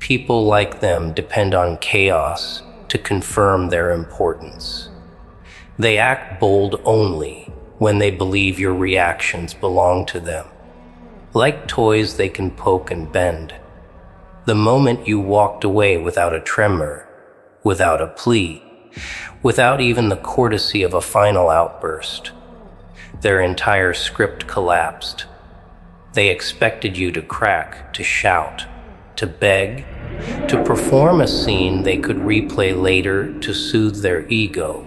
People like them depend on chaos to confirm their importance. They act bold only when they believe your reactions belong to them. Like toys they can poke and bend. The moment you walked away without a tremor, without a plea, without even the courtesy of a final outburst, their entire script collapsed. They expected you to crack, to shout, to beg, to perform a scene they could replay later to soothe their ego.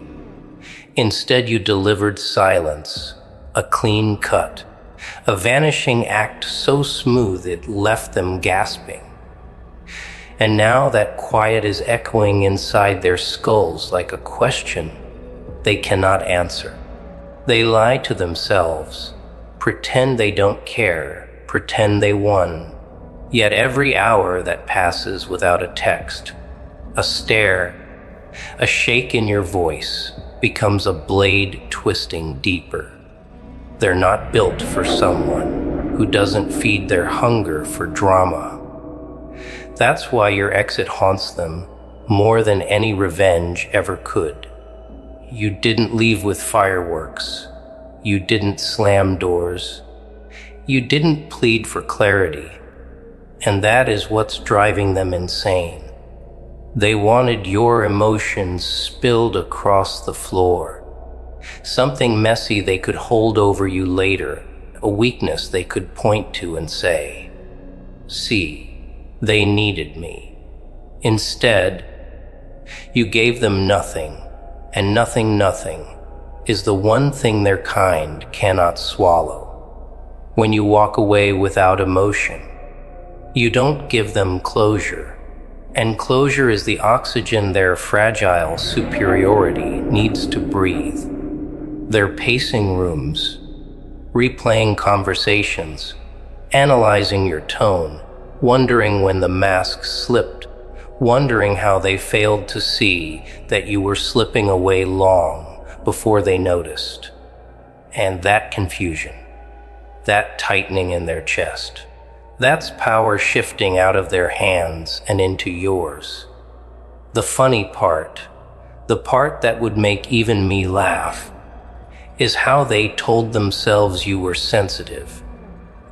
Instead, you delivered silence, a clean cut, a vanishing act so smooth it left them gasping. And now that quiet is echoing inside their skulls like a question they cannot answer. They lie to themselves, pretend they don't care, pretend they won. Yet every hour that passes without a text, a stare, a shake in your voice becomes a blade twisting deeper. They're not built for someone who doesn't feed their hunger for drama. That's why your exit haunts them more than any revenge ever could. You didn't leave with fireworks. You didn't slam doors. You didn't plead for clarity. And that is what's driving them insane. They wanted your emotions spilled across the floor. Something messy they could hold over you later, a weakness they could point to and say, "See, they needed me." Instead, you gave them nothing, and nothing is the one thing their kind cannot swallow. When you walk away without emotion, you don't give them closure, and closure is the oxygen their fragile superiority needs to breathe. They're pacing rooms, replaying conversations, analyzing your tone, wondering when the mask slipped, wondering how they failed to see that you were slipping away long before they noticed. And that confusion, that tightening in their chest, that's power shifting out of their hands and into yours. The funny part, the part that would make even me laugh, is how they told themselves you were sensitive.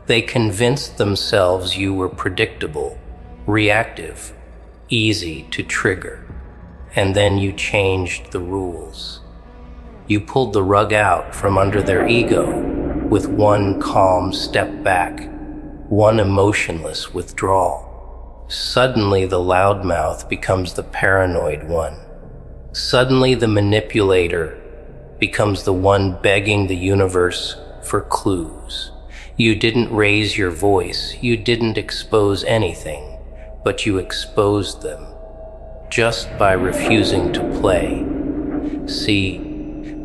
They convinced themselves you were predictable, reactive, easy to trigger. And then you changed the rules. You pulled the rug out from under their ego with one calm step back, one emotionless withdrawal. Suddenly the loudmouth becomes the paranoid one. Suddenly the manipulator becomes the one begging the universe for clues. You didn't raise your voice, you didn't expose anything, but you exposed them just by refusing to play. See,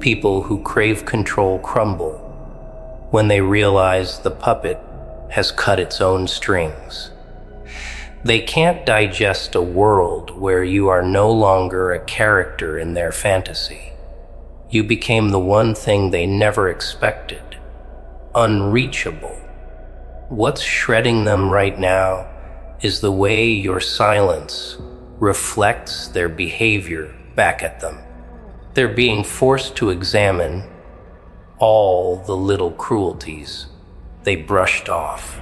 people who crave control crumble when they realize the puppet has cut its own strings. They can't digest a world where you are no longer a character in their fantasy. You became the one thing they never expected, unreachable. What's shredding them right now is the way your silence reflects their behavior back at them. They're being forced to examine all the little cruelties they brushed off,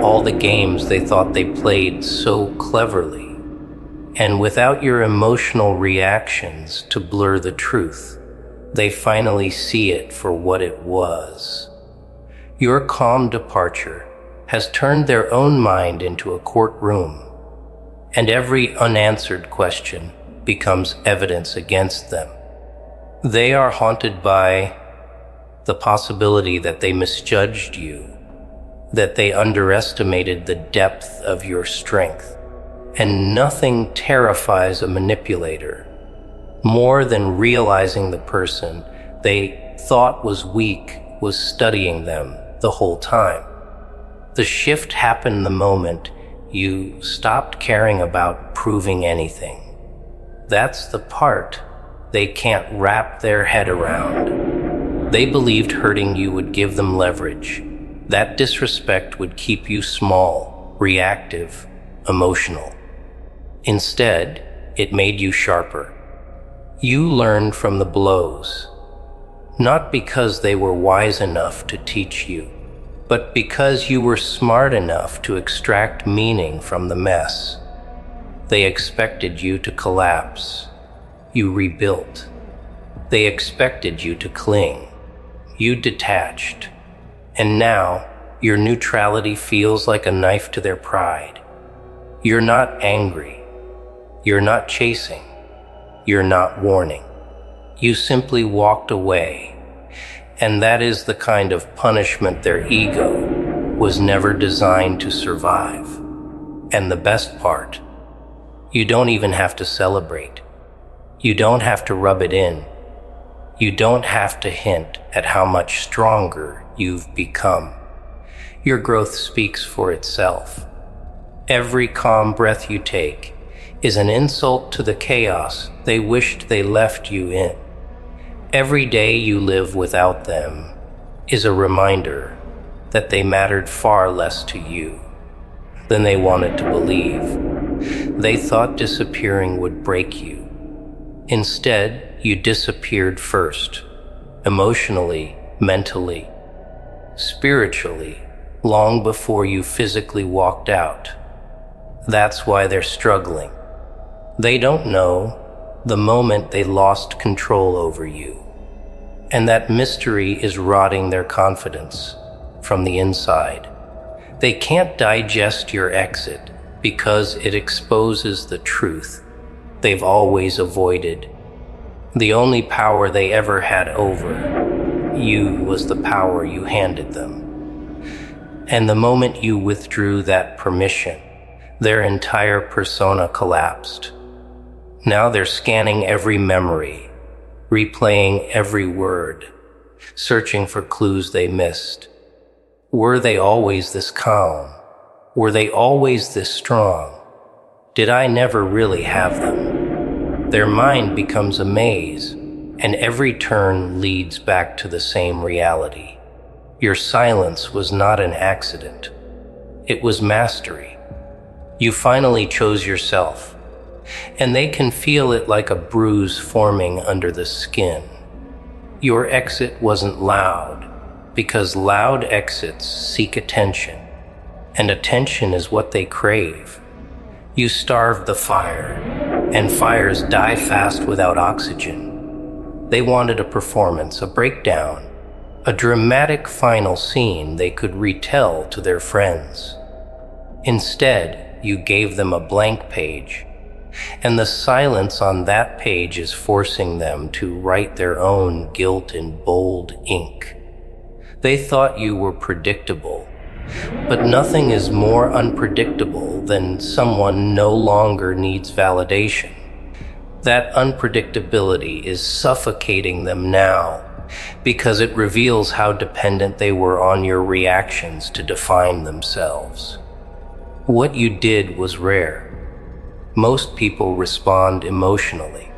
all the games they thought they played so cleverly. And without your emotional reactions to blur the truth, they finally see it for what it was. Your calm departure has turned their own mind into a courtroom, and every unanswered question becomes evidence against them. They are haunted by the possibility that they misjudged you, that they underestimated the depth of your strength. And nothing terrifies a manipulator more than realizing the person they thought was weak was studying them the whole time. The shift happened the moment you stopped caring about proving anything. That's the part they can't wrap their head around. They believed hurting you would give them leverage. That disrespect would keep you small, reactive, emotional. Instead, it made you sharper. You learned from the blows, not because they were wise enough to teach you, but because you were smart enough to extract meaning from the mess. They expected you to collapse. You rebuilt. They expected you to cling. You detached. And now, your neutrality feels like a knife to their pride. You're not angry. You're not chasing. You're not warning. You simply walked away. And that is the kind of punishment their ego was never designed to survive. And the best part, you don't even have to celebrate. You don't have to rub it in. You don't have to hint at how much stronger you've become. Your growth speaks for itself. Every calm breath you take is an insult to the chaos they wished they left you in. Every day you live without them is a reminder that they mattered far less to you than they wanted to believe. They thought disappearing would break you. Instead, you disappeared first, emotionally, mentally, spiritually, long before you physically walked out. That's why they're struggling. They don't know the moment they lost control over you. And that mystery is rotting their confidence from the inside. They can't digest your exit because it exposes the truth they've always avoided. The only power they ever had over you was the power you handed them. And the moment you withdrew that permission, their entire persona collapsed. Now they're scanning every memory, replaying every word, searching for clues they missed. Were they always this calm? Were they always this strong? Did I never really have them? Their mind becomes a maze, and every turn leads back to the same reality. Your silence was not an accident. It was mastery. You finally chose yourself, and they can feel it like a bruise forming under the skin. Your exit wasn't loud, because loud exits seek attention, and attention is what they crave. You starved the fire, and fires die fast without oxygen. They wanted a performance, a breakdown, a dramatic final scene they could retell to their friends. Instead, you gave them a blank page, and the silence on that page is forcing them to write their own guilt in bold ink. They thought you were predictable, but nothing is more unpredictable than someone no longer needs validation. That unpredictability is suffocating them now because it reveals how dependent they were on your reactions to define themselves. What you did was rare. Most people respond emotionally.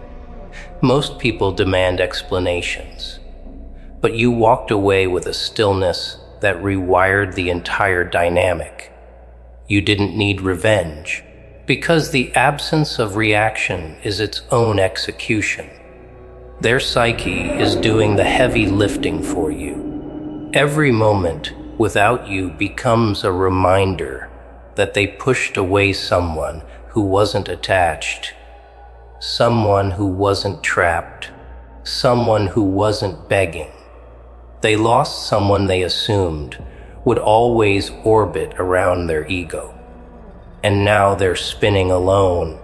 Most people demand explanations. But you walked away with a stillness that rewired the entire dynamic. You didn't need revenge, because the absence of reaction is its own execution. Their psyche is doing the heavy lifting for you. Every moment without you becomes a reminder that they pushed away someone who wasn't attached, someone who wasn't trapped, someone who wasn't begging. They lost someone they assumed would always orbit around their ego. And now they're spinning alone,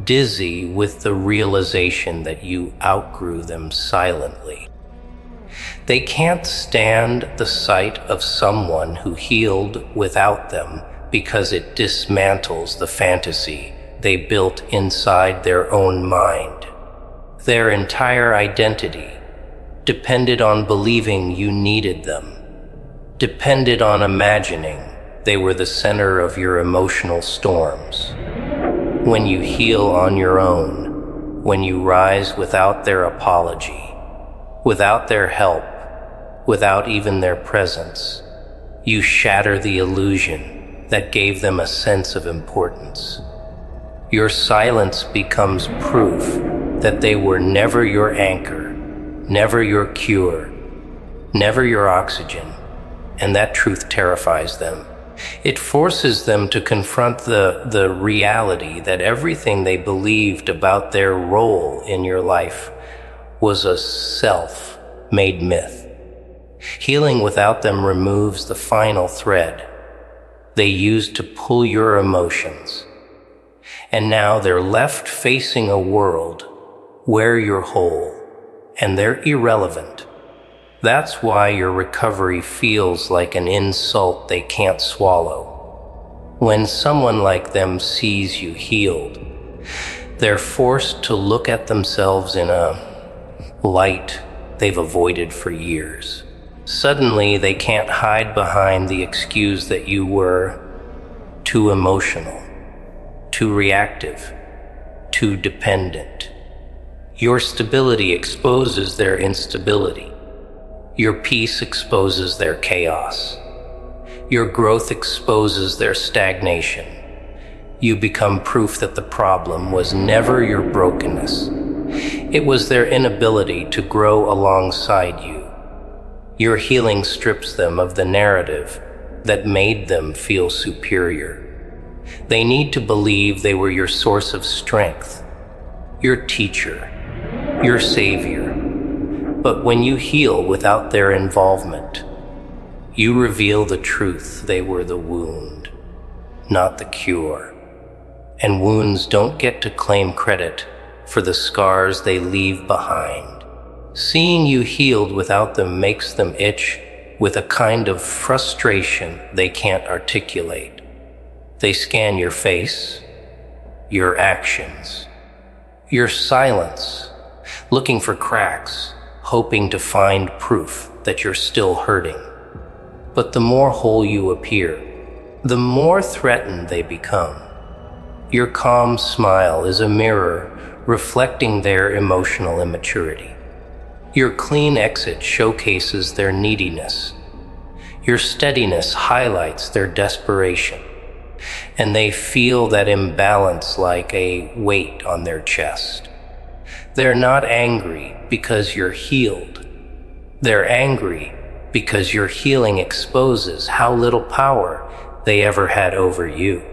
dizzy with the realization that you outgrew them silently. They can't stand the sight of someone who healed without them because it dismantles the fantasy they built inside their own mind. Their entire identity depended on believing you needed them, depended on imagining they were the center of your emotional storms. When you heal on your own, when you rise without their apology, without their help, without even their presence, you shatter the illusion that gave them a sense of importance. Your silence becomes proof that they were never your anchor, never your cure, never your oxygen, and that truth terrifies them. It forces them to confront the reality that everything they believed about their role in your life was a self-made myth. Healing without them removes the final thread they used to pull your emotions. And now they're left facing a world where you're whole and they're irrelevant. That's why your recovery feels like an insult they can't swallow. When someone like them sees you healed, they're forced to look at themselves in a light they've avoided for years. Suddenly, they can't hide behind the excuse that you were too emotional, too reactive, too dependent. Your stability exposes their instability. Your peace exposes their chaos. Your growth exposes their stagnation. You become proof that the problem was never your brokenness. It was their inability to grow alongside you. Your healing strips them of the narrative that made them feel superior. They need to believe they were your source of strength, your teacher, your savior. But when you heal without their involvement, you reveal the truth they were the wound, not the cure. And wounds don't get to claim credit for the scars they leave behind. Seeing you healed without them makes them itch with a kind of frustration they can't articulate. They scan your face, your actions, your silence, looking for cracks, hoping to find proof that you're still hurting. But the more whole you appear, the more threatened they become. Your calm smile is a mirror reflecting their emotional immaturity. Your clean exit showcases their neediness. Your steadiness highlights their desperation. And they feel that imbalance like a weight on their chest. They're not angry because you're healed. They're angry because your healing exposes how little power they ever had over you.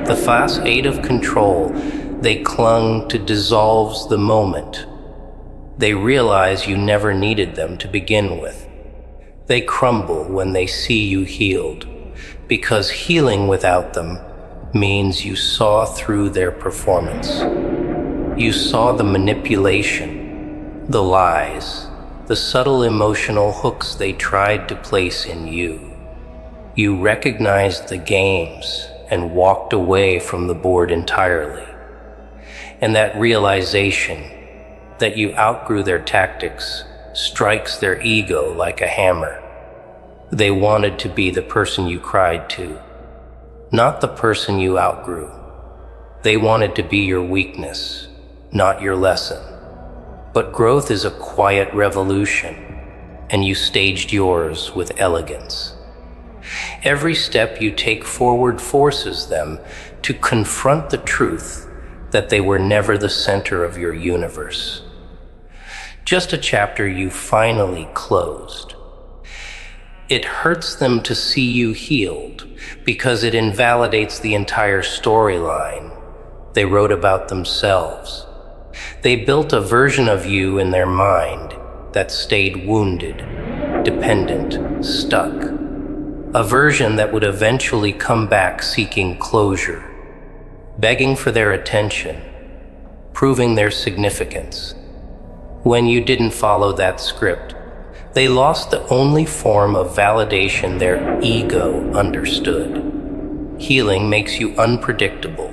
The facade of control they clung to dissolves the moment they realize you never needed them to begin with. They crumble when they see you healed, because healing without them means you saw through their performance. You saw the manipulation, the lies, the subtle emotional hooks they tried to place in you. You recognized the games and walked away from the board entirely. And that realization that you outgrew their tactics strikes their ego like a hammer. They wanted to be the person you cried to, not the person you outgrew. They wanted to be your weakness, not your lesson. But growth is a quiet revolution, and you staged yours with elegance. Every step you take forward forces them to confront the truth that they were never the center of your universe. Just a chapter you finally closed. It hurts them to see you healed because it invalidates the entire storyline they wrote about themselves. They built a version of you in their mind that stayed wounded, dependent, stuck. A version that would eventually come back seeking closure, begging for their attention, proving their significance. When you didn't follow that script, they lost the only form of validation their ego understood. Healing makes you unpredictable,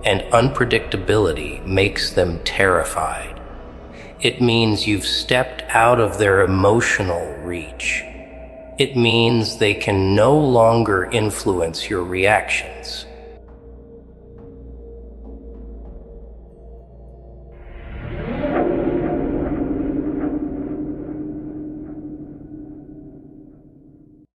and unpredictability makes them terrified. It means you've stepped out of their emotional reach. It means they can no longer influence your reactions.